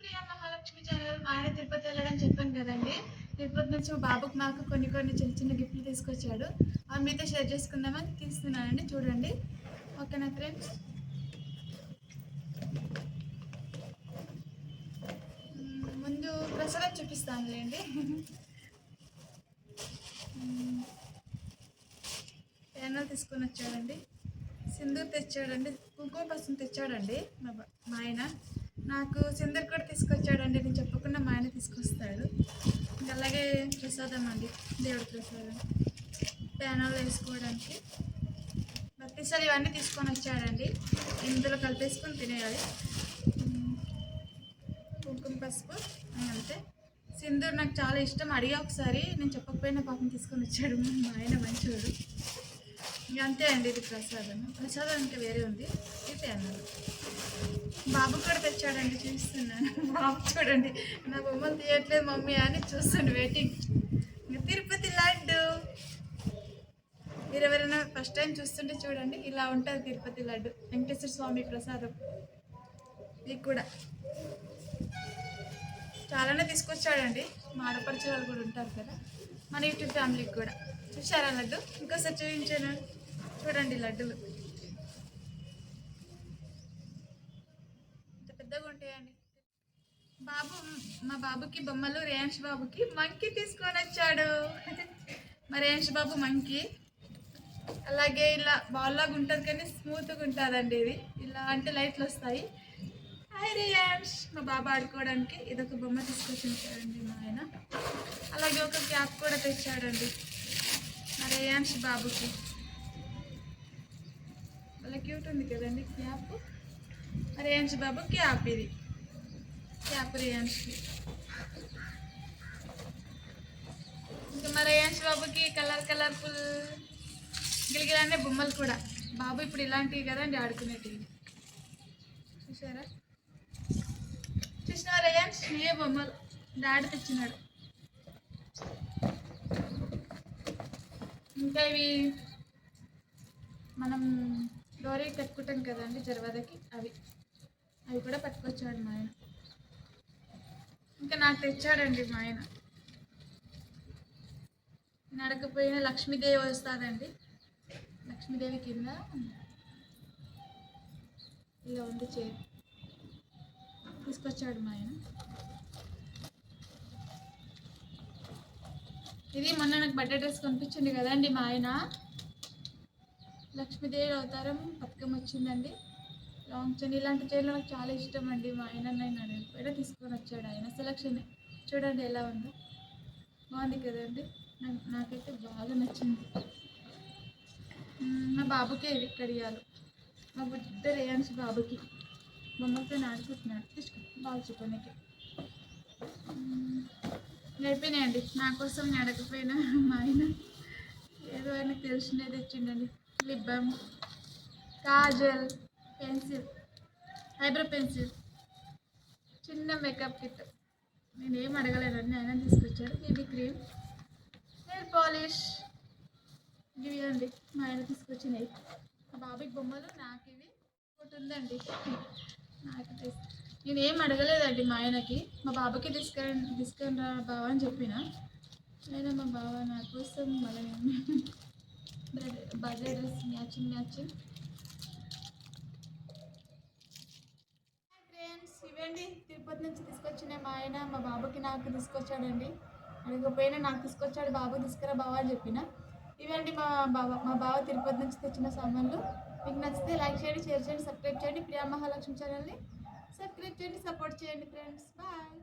Priya Mahalakshmi channel. మా ఆయన తిరుపతి వెళ్ళాడని చెప్పాను కదండి. తిరుపతి నుంచి మా బాబుకి నాకు కొన్ని చిన్న చిన్న గిఫ్ట్లు తీసుకొచ్చాడు. అవి మీతో షేర్ చేసుకుందామని తీస్తున్నానండి, చూడండి. ఓకేనా ఫ్రెండ్స్? ముందు ప్రసాదం చూపిస్తానులేండి. పేనలు తీసుకొని వచ్చాడండి, సింధూర్ తెచ్చాడండి, కుంకుమ పసుపు తెచ్చాడండి మా ఆయన. నాకు సిందర్ కూడా తీసుకొచ్చాడండి, నేను చెప్పకుండా మా ఆయన తీసుకొస్తాడు. ఇంకా అలాగే ప్రసాదం అండి, దేవుడి ప్రసాదం ప్యానాలు వేసుకోవడానికి బత్తిసలు ఇవన్నీ తీసుకొని వచ్చాడండి. ఇందులో కలిపేసుకొని తినేయాలి. కుంకుమ పసుపు అంతే. సింధూర్ నాకు చాలా ఇష్టం, అడిగా ఒకసారి, నేను చెప్పకపోయినా పాపం తీసుకొని వచ్చాడు మా ఆయన మంచోడు. ఇంకా అంతే అండి, ఇది ప్రసాదం ఇంకా వేరే ఉంది. ఇది ప్యానాలు. బాబు కూడా తెచ్చాడండి, చూస్తున్నాను. బాబు చూడండి, నా బొమ్మలు తీయట్లేదు మమ్మీ అని చూస్తాను, వెయిటింగ్. ఇంకా తిరుపతి లడ్డు. మీరు ఎవరైనా ఫస్ట్ టైం చూస్తుంటే చూడండి, ఇలా ఉంటుంది తిరుపతి లడ్డు, వెంకటేశ్వర స్వామి ప్రసాదం. ఇది కూడా చాలానే తీసుకొచ్చాడండి, మా ఆడపడిచే వాళ్ళు కూడా ఉంటారు కదా, మన యూట్యూబ్ ఫ్యామిలీకి కూడా. చూసారా లడ్డు? ఇంకోసారి చూపించాను, చూడండి లడ్డులు ఇంత పెద్దగా ఉంటాయండి. మా బాబుకి బొమ్మలు, రేయాన్ష్ బాబుకి మంకీ తీసుకొని వచ్చాడు. మా రేయాన్ష్ బాబు మంకీ. అలాగే ఇలా బాల్ లాగా ఉంటుంది కానీ స్మూత్గా ఉంటుందండి ఇది, ఇలా అంటే లైట్లు వస్తాయి. హాయ్ రేయాన్ష్. మా బాబు ఆడుకోవడానికి ఇదొక బొమ్మ తీసుకొచ్చి ఉంచాడండి మా ఆయన. అలాగే ఒక క్యాప్ కూడా తెచ్చాడండి మా రేయాన్ష్ బాబుకి. అలా క్యూట్ ఉంది కదండి క్యాప్. రేయాన్ష్ బాబు క్యాప్, ఇది క్యాప్ రేయాన్ష్కి. ఇంకా మా రేయాన్ష్ బాబుకి కలర్ఫుల్ గిలిగిలనే బొమ్మలు కూడా. బాబు ఇప్పుడు ఇలాంటివి కదండి ఆడుకునేటివి, చూసారా? చూసినా రేయాన్ష్, ఏ బొమ్మలు డాడీ తెచ్చినాడు. ఇంకా ఇవి మనం డోరీ కట్టుకుంటాం కదండి జర్వాదకి, అవి కూడా పట్టుకొచ్చాడు మా ఆయన. ఇంకా నాకు తెచ్చాడండి మా ఆయన. నడకపోయిన లక్ష్మీదేవి వస్తుందండి, లక్ష్మీదేవి కింద ఇలా ఉంది చైర్, తీసుకొచ్చాడు మా ఆయన. ఇది మొన్న నాకు బర్త్డే డ్రెస్ కనిపించింది కదండి మా ఆయన, లక్ష్మీదేవి అవతారం పథకం వచ్చిందండి, లాంగ్ చైన్. ఇలాంటి చైన్లు నాకు చాలా ఇష్టం అండి. మా ఆయన నేను అడగకపోయినా తీసుకొని వచ్చాడు ఆయన. సెలక్షన్ చూడండి ఎలా ఉందో, బాగుంది కదండి, నాకైతే బాగా నచ్చింది. మా బాబుకే ఇవి కడియాలు, మా బుద్ధ రేయాన్ష్ బాబుకి బొమ్మలతో ఆడుకుంటున్నాడు, తీసుకో బాగా చూపడానికి. అయిపోయినాయండి, నా కోసం అడగకపోయినా మా ఆయన ఏదో ఆయనకు తెలిసినది తెచ్చిండండి. Lip balm, kajal, pencil, eyebrow pencil, చిన్న మేకప్ కిట్. నేనేం అడగలేదండి, ఆయన తీసుకొచ్చాడు. బేబీ క్రీమ్, హెయిర్ పాలిష్, ఇవి అండి మా ఆయన తీసుకొచ్చినాయి. మా బాబుకి బొమ్మలు, నాకు ఇవి ఒకటి ఉందండి నాకు. నేనేం అడగలేదండి మా ఆయనకి, మా బాబుకి తీసుకొని రా బావ అని చెప్పిన. లేదా మా బావ నా కోసం మళ్ళీ బర్త్డే డ్రెస్ మ్యాచింగ్. ఫ్రెండ్స్, ఇవండి తిరుపతి నుంచి తీసుకొచ్చిన మా ఆయన మా బాబుకి నాకు తీసుకొచ్చాడండి. అడగకపోయినా నాకు తీసుకొచ్చాడు, బాబు తీసుకురా బావ అని చెప్పిన. ఇవండి మా బావ తిరుపతి నుంచి తెచ్చిన సామాన్లు. మీకు నచ్చితే లైక్ చేయండి, షేర్ చేయండి, సబ్స్క్రైబ్ చేయండి. ప్రియా మహాలక్ష్మి ఛానల్ని సబ్స్క్రైబ్ చేయండి, సపోర్ట్ చేయండి ఫ్రెండ్స్. బాయ్.